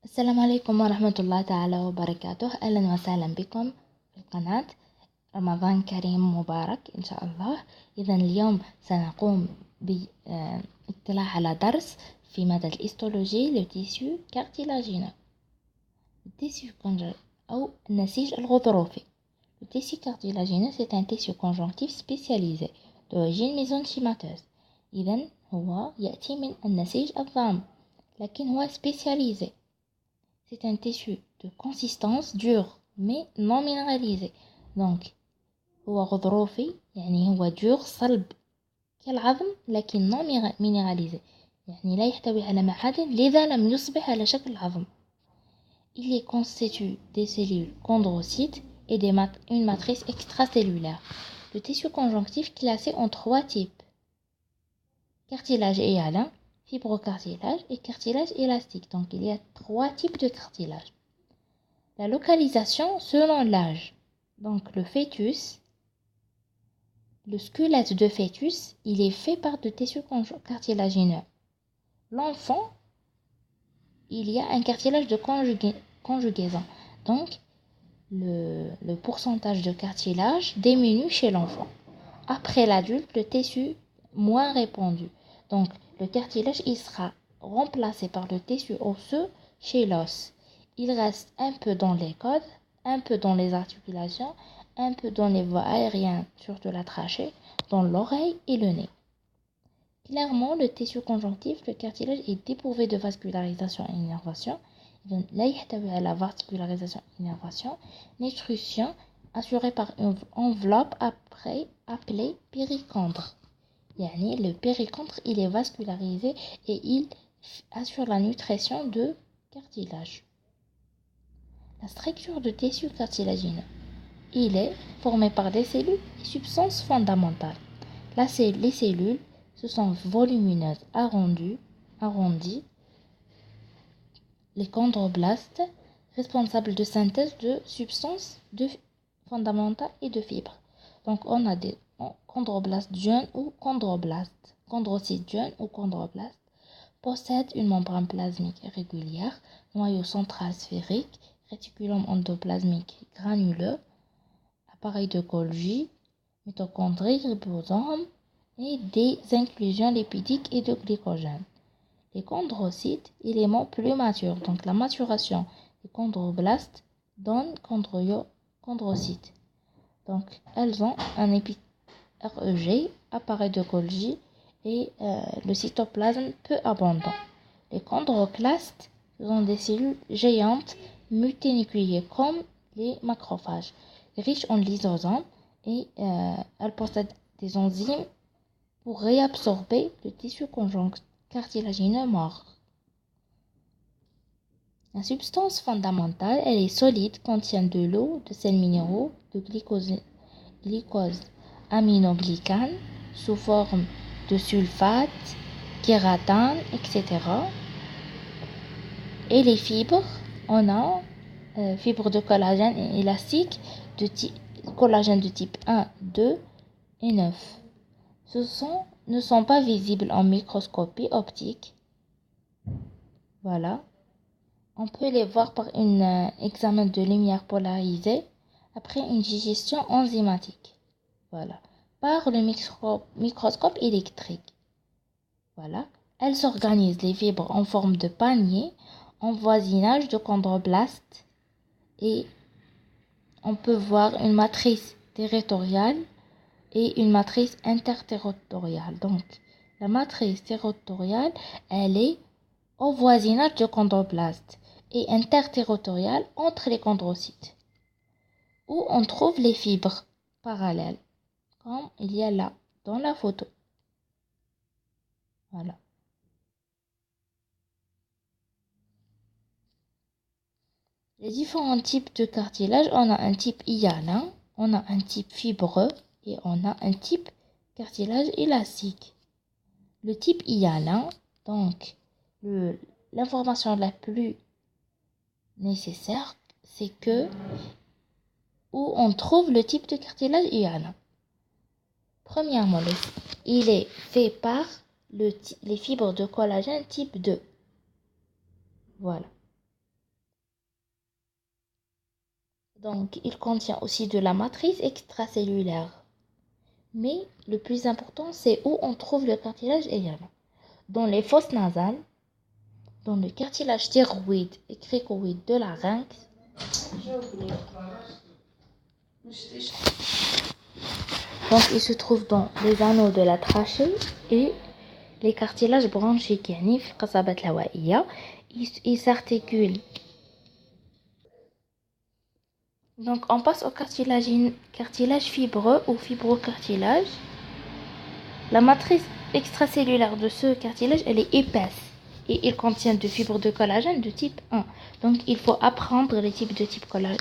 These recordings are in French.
السلام عليكم ورحمة الله تعالى وبركاته. أهلا وسهلا بكم في القناة. رمضان كريم مبارك إن شاء الله. إذا اليوم سنقوم باطلاع على درس في مادة الهيستولوجي للتيسيو كارتيلاجينو أو النسيج الغضروفي. Le tissu cartilagineux c'est un tissu conjonctif spécialisé d'origine mésenchymateuse. إذا هو يأتي من النسيج الضام لكن هو spécialisé. C'est un tissu de consistance dure mais non minéralisé. Donc هو غضروفي يعني هو dure صلب كالعظم لكن non minéralisé يعني لا يحتوي على معادن لذا لم يصبح على شكل عظم. Il est constitué des cellules chondrocytes et une matrice extracellulaire. Le tissu conjonctif classé en trois types: cartilage hyalin, fibrocartilage et cartilage élastique. Donc il y a trois types de cartilage. La localisation selon l'âge. Donc le fœtus, le squelette de fœtus, il est fait par de tissus cartilagineux. L'enfant, il y a un cartilage de conjugaison. Donc le pourcentage de cartilage diminue chez l'enfant. Après l'adulte, le tissu moins répandu. Donc le cartilage il sera remplacé par le tissu osseux chez l'os. Il reste un peu dans les côtes, un peu dans les articulations, un peu dans les voies aériennes, surtout la trachée, dans l'oreille et le nez. Clairement, le tissu conjonctif, le cartilage, est dépourvu de vascularisation et innervation. Donc, là, il y a la vascularisation et innervation, nutrition assurée par une enveloppe appelée péricondre. Yani, le péricondre, il est vascularisé et il assure la nutrition de cartilage. La structure du tissu cartilagineux, il est formé par des cellules et substances fondamentales. Là, les cellules, ce sont volumineuses, arrondies. Les chondroblastes, responsables de synthèse de substances fondamentales et de fibres. Donc, on a des chondroblastes jeunes ou chondroblastes. Chondrocytes jeunes ou chondroblastes possèdent une membrane plasmique régulière, noyau central sphérique, réticulum endoplasmique granuleux, appareil de Golgi, mitochondries, ribosomes et des inclusions lipidiques et de glycogène. Les chondrocytes, éléments plus matures, donc la maturation des chondroblastes donne chondrocytes. Donc elles ont un REG, appareil de Golgi et le cytoplasme peu abondant. Les chondroclastes sont des cellules géantes multinucléées comme les macrophages, riches en lysosomes et elles possèdent des enzymes pour réabsorber le tissu conjonctif cartilagineux mort. La substance fondamentale, elle est solide, contient de l'eau, de sels minéraux, de glycose aminoglycane sous forme de sulfate, kératine, etc. Et les fibres, on a fibres de collagène et élastique, collagène de type 1, 2 et 9. Ne sont pas visibles en microscopie optique. Voilà. On peut les voir par un examen de lumière polarisée après une digestion enzymatique. Voilà. Par le microscope électrique. Voilà. Elles s'organisent les fibres en forme de panier, en voisinage de chondroblastes. Et on peut voir une matrice territoriale et une matrice interterritoriale. Donc, la matrice territoriale, elle est au voisinage de chondroblastes et interterritoriale entre les chondrocytes, où on trouve les fibres parallèles, comme il y a là dans la photo. Voilà. Les différents types de cartilage, on a un type hyalin, on a un type fibreux et on a un type cartilage élastique. Le type hyalin, donc l'information la plus nécessaire, c'est que où on trouve le type de cartilage hyalin. Premièrement, il est fait par les fibres de collagène type 2. Voilà. Donc, il contient aussi de la matrice extracellulaire. Mais le plus important, c'est où on trouve le cartilage également. Dans les fosses nasales, dans le cartilage thyroïde et cricoïde de la larynx, donc il se trouve dans les anneaux de la trachée et les cartilages bronchiques, يعني في القصبات الهوائية, ils s'articulent. Donc on passe au cartilage fibreux ou fibrocartilage. La matrice extracellulaire de ce cartilage, elle est épaisse et il contient de fibres de collagène de type 1. Donc il faut apprendre les types de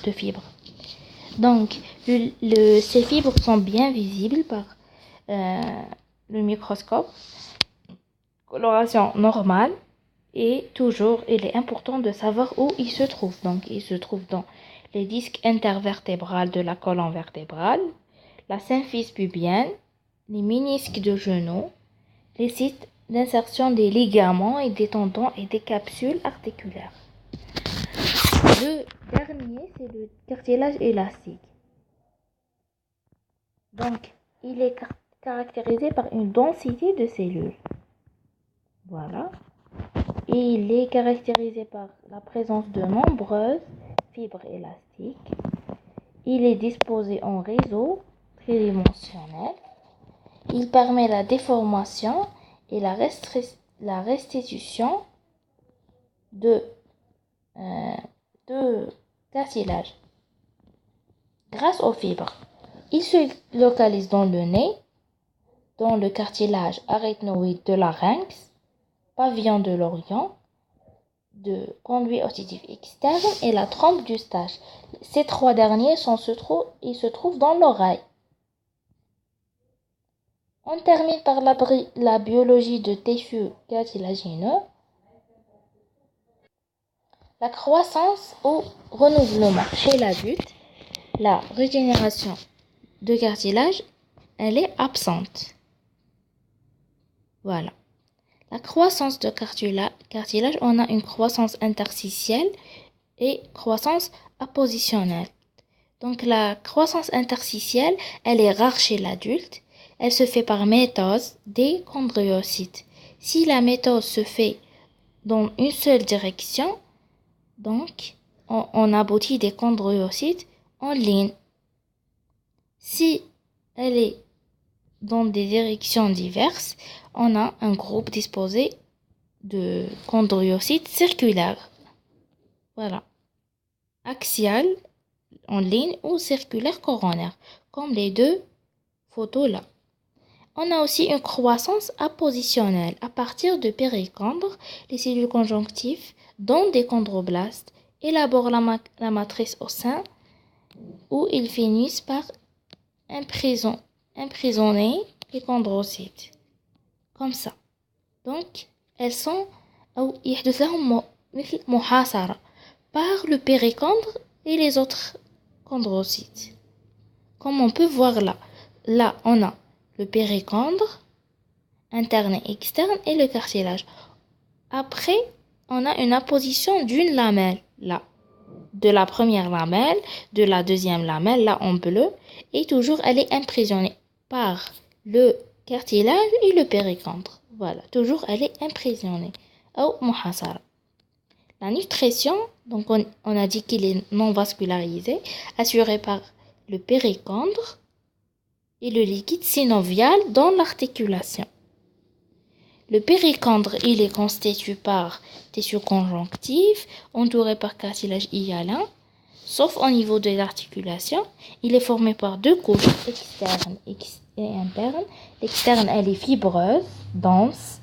de fibres. Donc ces fibres sont bien visibles par le microscope. Coloration normale. Et toujours, il est important de savoir où il se trouve. Donc, il se trouve dans les disques intervertébrales de la colonne vertébrale, la symphyse pubienne, les ménisques de genou, les sites d'insertion des ligaments et des tendons et des capsules articulaires. Le dernier, c'est le cartilage élastique. Donc, il est caractérisé par une densité de cellules. Voilà. Et il est caractérisé par la présence de nombreuses fibres élastiques. Il est disposé en réseau tridimensionnel. Il permet la déformation et la restitution de cartilage. Grâce aux fibres, il se localise dans le nez, dans le cartilage arytenoïde de la larynx, pavillon de l'Orient, de conduit auditif externe et la trompe d'Eustache. Ces trois derniers se trouvent dans l'oreille. On termine par la biologie de tissus cartilagineux. La croissance ou renouvellement chez l'adulte, la régénération de cartilage, elle est absente. Voilà. La croissance de cartilage, on a une croissance interstitielle et croissance appositionnelle. Donc la croissance interstitielle, elle est rare chez l'adulte. Elle se fait par mitose des chondriocytes. Si la mitose se fait dans une seule direction, donc on aboutit des chondriocytes en ligne. Si elle est dans des directions diverses, on a un groupe disposé de chondriocytes circulaires. Voilà. Axial en ligne ou circulaire coronaire, comme les deux photos là. On a aussi une croissance appositionnelle à partir de péricondres. Les cellules conjonctives, dont des chondroblastes, élaborent la matrice au sein où ils finissent par emprisonner les chondrocytes. Comme ça. Donc, elles sont يحدث لهم مثل محاصرة par le péricondre et les autres chondrocytes. Comme on peut voir là. Là, on a le péricondre, interne et externe, et le cartilage. Après, on a une apposition d'une lamelle, là. De la première lamelle, de la deuxième lamelle, là en bleu, et toujours elle est emprisonnée par le cartilage et le péricondre. Voilà, toujours elle est emprisonnée. Ou muhasara. La nutrition, donc on a dit qu'il est non vascularisé, assuré par le péricondre et le liquide synovial dans l'articulation. Le péricondre, il est constitué par tissu conjonctif, entouré par cartilage hyalin, sauf au niveau de l'articulation. Il est formé par deux couches externes et internes. L'externe, elle est fibreuse, dense,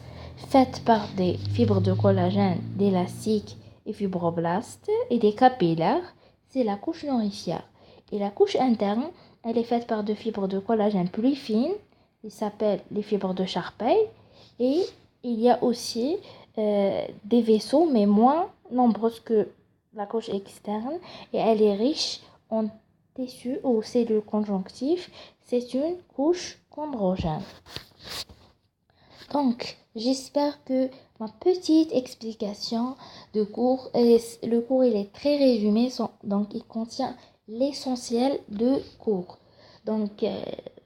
faite par des fibres de collagène, d'élastiques et fibroblastes et des capillaires. C'est la couche nourricière. Et la couche interne, elle est faite par des fibres de collagène plus fines, qui s'appellent les fibres de Charpey. Et il y a aussi des vaisseaux, mais moins nombreux que la couche externe. Et elle est riche en tissus ou cellules conjonctives. C'est une couche chondrogène. Donc, j'espère que ma petite explication de cours, le cours il est très résumé, donc il contient l'essentiel de cours. Donc,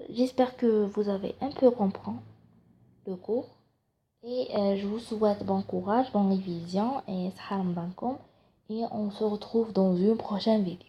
j'espère que vous avez un peu compris le cours. Et je vous souhaite bon courage, bonne révision et salam alaikum. Et on se retrouve dans une prochaine vidéo.